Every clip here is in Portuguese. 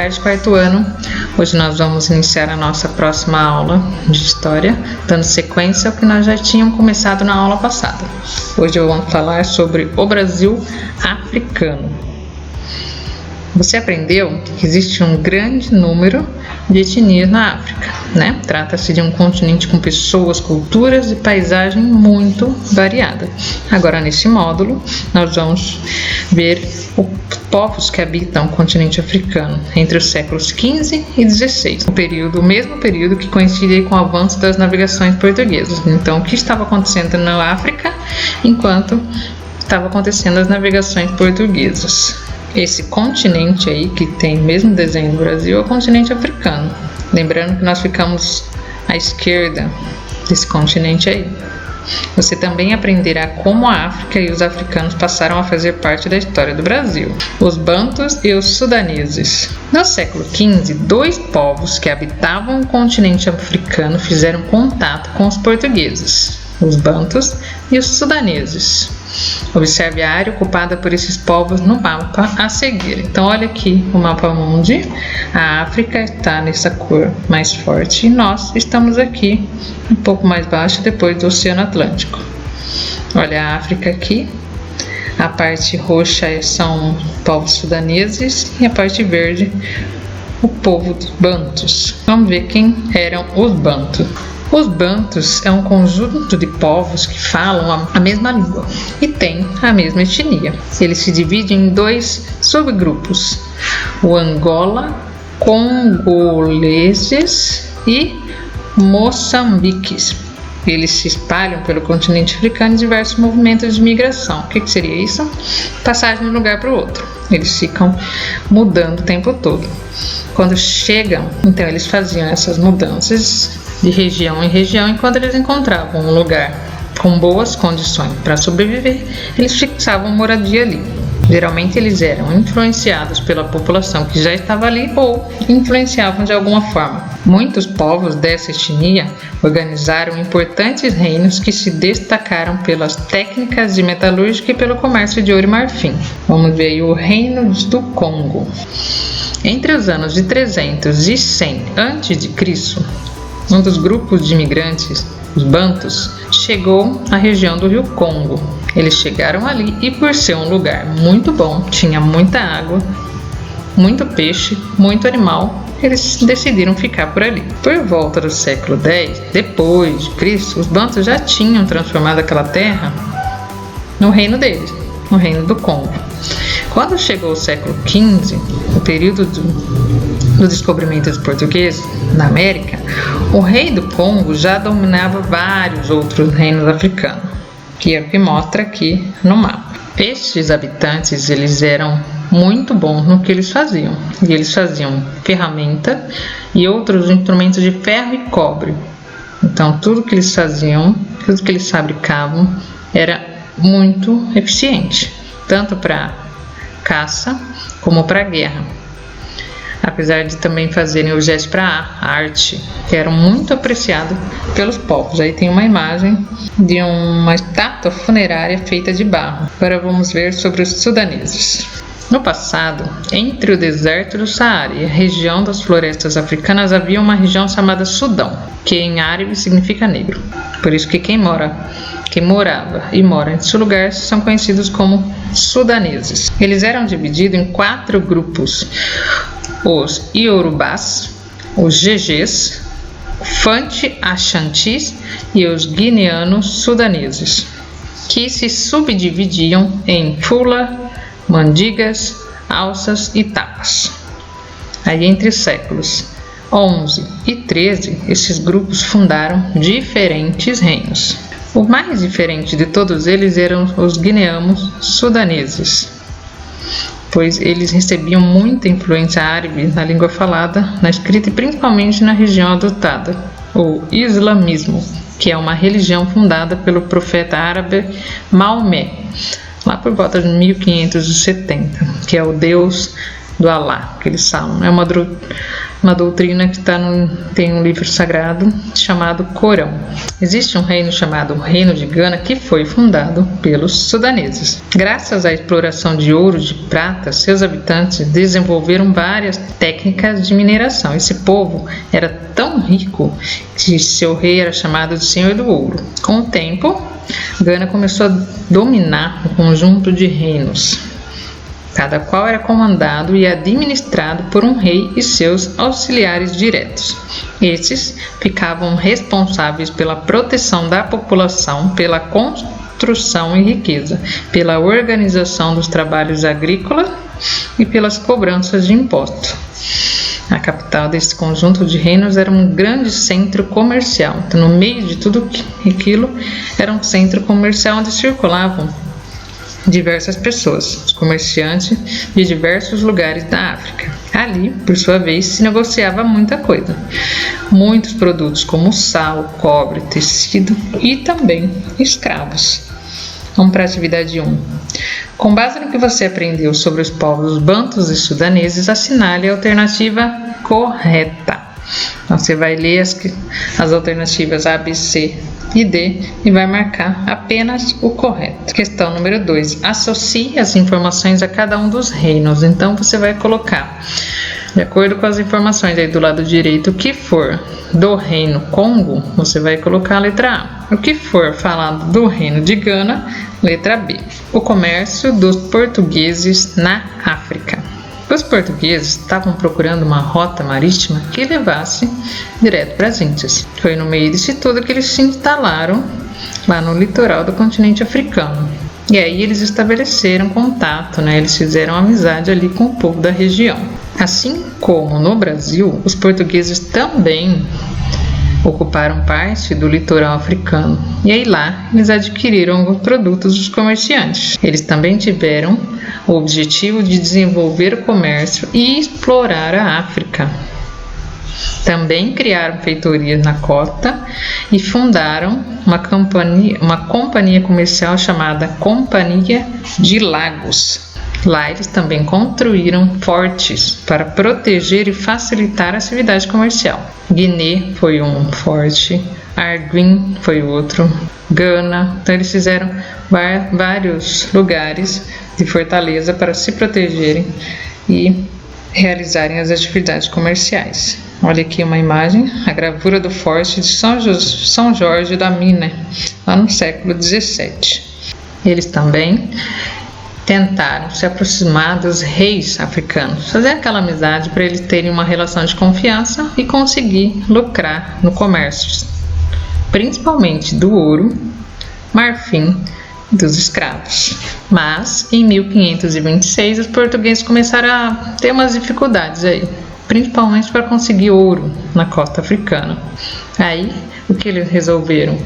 tarde, quarto ano. Hoje nós vamos iniciar a nossa próxima aula de História, dando sequência ao que nós já tínhamos começado na aula passada. Hoje eu vou falar sobre o Brasil africano. Você aprendeu que existe um grande número de etnias na África, né? Trata-se de um continente com pessoas, culturas e paisagem muito variada. Agora, nesse módulo, nós vamos ver os povos que habitam o continente africano entre os séculos XV e XVI, o mesmo período que coincide com o avanço das navegações portuguesas. Então, o que estava acontecendo na África enquanto estava acontecendo as navegações portuguesas? Esse continente aí, que tem o mesmo desenho do Brasil, é o continente africano. Lembrando que nós ficamos à esquerda desse continente aí. Você também aprenderá como a África e os africanos passaram a fazer parte da história do Brasil. Os bantus e os sudaneses. No século XV, dois povos que habitavam o continente africano fizeram contato com os portugueses, os bantus e os sudaneses. Observe a área ocupada por esses povos no mapa a seguir. Então, olha aqui o mapa mundi. A África está nessa cor mais forte e nós estamos aqui um pouco mais baixo, depois do Oceano Atlântico. Olha a África aqui. A parte roxa são povos sudaneses e a parte verde o povo dos bantus. Vamos ver quem eram os bantus. Os bantus é um conjunto de povos que falam a mesma língua e têm a mesma etnia. Eles se dividem em dois subgrupos: o Angola, congoleses e moçambiques. Eles se espalham pelo continente africano em diversos movimentos de migração. O que seria isso? Passagem de um lugar para o outro. Eles ficam mudando o tempo todo. Quando chegam, então eles faziam essas mudanças de região em região, e quando eles encontravam um lugar com boas condições para sobreviver, eles fixavam moradia ali. Geralmente eles eram influenciados pela população que já estava ali ou influenciavam de alguma forma. Muitos povos dessa etnia organizaram importantes reinos que se destacaram pelas técnicas de metalúrgica e pelo comércio de ouro e marfim. Vamos ver aí o Reino do Congo. Entre os anos de 300 e 100 a.C., um dos grupos de imigrantes, os bantus, chegou à região do rio Congo. Eles chegaram ali e, por ser um lugar muito bom, tinha muita água, muito peixe, muito animal, eles decidiram ficar por ali. Por volta do século X, depois de Cristo, os bantus já tinham transformado aquela terra no reino deles, no reino do Congo. Quando chegou o século XV, o período do descobrimento dos portugueses na América, o rei do Congo já dominava vários outros reinos africanos, que é o que mostra aqui no mapa. Estes habitantes, eles eram muito bons no que eles faziam, e eles faziam ferramenta e outros instrumentos de ferro e cobre. Então, tudo que eles faziam, tudo que eles fabricavam era muito eficiente, tanto para caça como para guerra. Apesar de também fazerem objetos para arte, que eram muito apreciados pelos povos. Aí tem uma imagem de uma estátua funerária feita de barro. Agora vamos ver sobre os sudaneses. No passado, entre o deserto do Saara e a região das florestas africanas, havia uma região chamada Sudão, que em árabe significa negro. Por isso que quem morava e mora nesse lugar são conhecidos como sudaneses. Eles eram divididos em 4 grupos: os Iorubás, os Gegés, Fanti-Achantis e os guineanos sudaneses, que se subdividiam em Fula, Mandigas, Alças e Tapas. Aí entre os séculos 11 e 13, esses grupos fundaram diferentes reinos. O mais diferente de todos eles eram os guineanos sudaneses, pois eles recebiam muita influência árabe na língua falada, na escrita e principalmente na região adotada, o islamismo, que é uma religião fundada pelo profeta árabe Maomé, lá por volta de 1570, que é o Deus do Alá, que eles falam. uma doutrina que tem um livro sagrado chamado Corão. Existe um reino chamado Reino de Gana que foi fundado pelos sudaneses. Graças à exploração de ouro e de prata, seus habitantes desenvolveram várias técnicas de mineração. Esse povo era tão rico que seu rei era chamado de Senhor do Ouro. Com o tempo, Gana começou a dominar um conjunto de reinos, cada qual era comandado e administrado por um rei e seus auxiliares diretos. Esses ficavam responsáveis pela proteção da população, pela construção e riqueza, pela organização dos trabalhos agrícolas e pelas cobranças de impostos. A capital desse conjunto de reinos era um grande centro comercial. Então, no meio de tudo aquilo, era um centro comercial onde circulavam diversas pessoas, os comerciantes de diversos lugares da África. Ali, por sua vez, se negociava muita coisa. Muitos produtos como sal, cobre, tecido e também escravos. Vamos para a atividade 1. Com base no que você aprendeu sobre os povos bantus e sudaneses, assinale a alternativa correta. Então, você vai ler as alternativas A, B, C e D e vai marcar apenas o correto. Questão número 2. Associe as informações a cada um dos reinos. Então, você vai colocar, de acordo com as informações aí do lado direito, o que for do reino Congo, você vai colocar a letra A. O que for falado do reino de Gana, letra B. O comércio dos portugueses na África. Os portugueses estavam procurando uma rota marítima que levasse direto para as Índias. Foi no meio disso tudo que eles se instalaram lá no litoral do continente africano. E aí eles estabeleceram contato, eles fizeram amizade ali com o povo da região. Assim como no Brasil, os portugueses também ocuparam parte do litoral africano. E aí lá eles adquiriram alguns produtos dos comerciantes. Eles também tiveram o objetivo de desenvolver o comércio e explorar a África. Também criaram feitorias na costa e fundaram uma companhia comercial chamada Companhia de Lagos. Lá eles também construíram fortes para proteger e facilitar a atividade comercial. Guiné foi um forte, Arguin foi outro, Gana. Então eles fizeram vários lugares de fortaleza para se protegerem e realizarem as atividades comerciais. Olha aqui uma imagem, a gravura do forte de São Jorge da Mina, lá no século XVII. Eles também tentaram se aproximar dos reis africanos, fazer aquela amizade para eles terem uma relação de confiança e conseguir lucrar no comércio, principalmente do ouro, marfim e dos escravos. Mas em 1526 os portugueses começaram a ter umas dificuldades aí, principalmente para conseguir ouro na costa africana. Aí o que eles resolveram?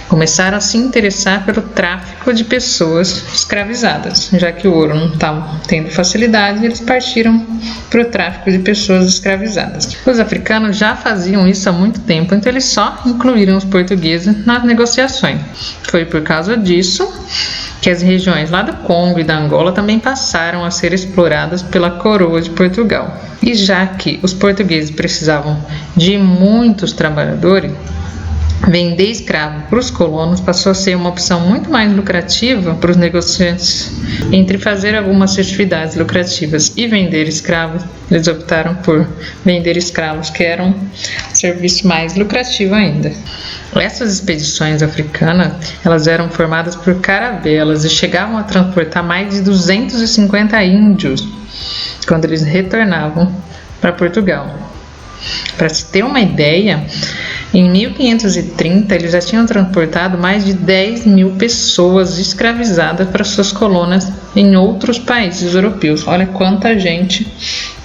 Começaram a se interessar pelo tráfico de pessoas escravizadas. Já que o ouro não estava tendo facilidade, eles partiram para o tráfico de pessoas escravizadas. Os africanos já faziam isso há muito tempo, então eles só incluíram os portugueses nas negociações. Foi por causa disso que as regiões lá do Congo e da Angola também passaram a ser exploradas pela coroa de Portugal. E já que os portugueses precisavam de muitos trabalhadores, vender escravo para os colonos passou a ser uma opção muito mais lucrativa para os negociantes. Entre fazer algumas atividades lucrativas e vender escravos, eles optaram por vender escravos, que era um serviço mais lucrativo ainda. Essas expedições africanas, elas eram formadas por caravelas e chegavam a transportar mais de 250 índios quando eles retornavam para Portugal. Para se ter uma ideia, em 1530 eles já tinham transportado mais de 10 mil pessoas escravizadas para suas colônias em outros países europeus. Olha quanta gente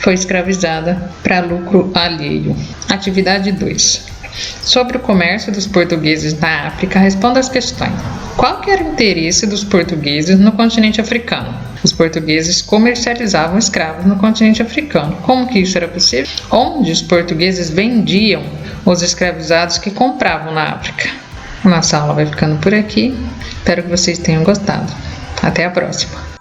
foi escravizada para lucro alheio. Atividade 2. Sobre o comércio dos portugueses na África, responda as questões. Qual que era o interesse dos portugueses no continente africano? Os portugueses comercializavam escravos no continente africano. Como que isso era possível? Onde os portugueses vendiam os escravizados que compravam na África? Nossa aula vai ficando por aqui. Espero que vocês tenham gostado. Até a próxima!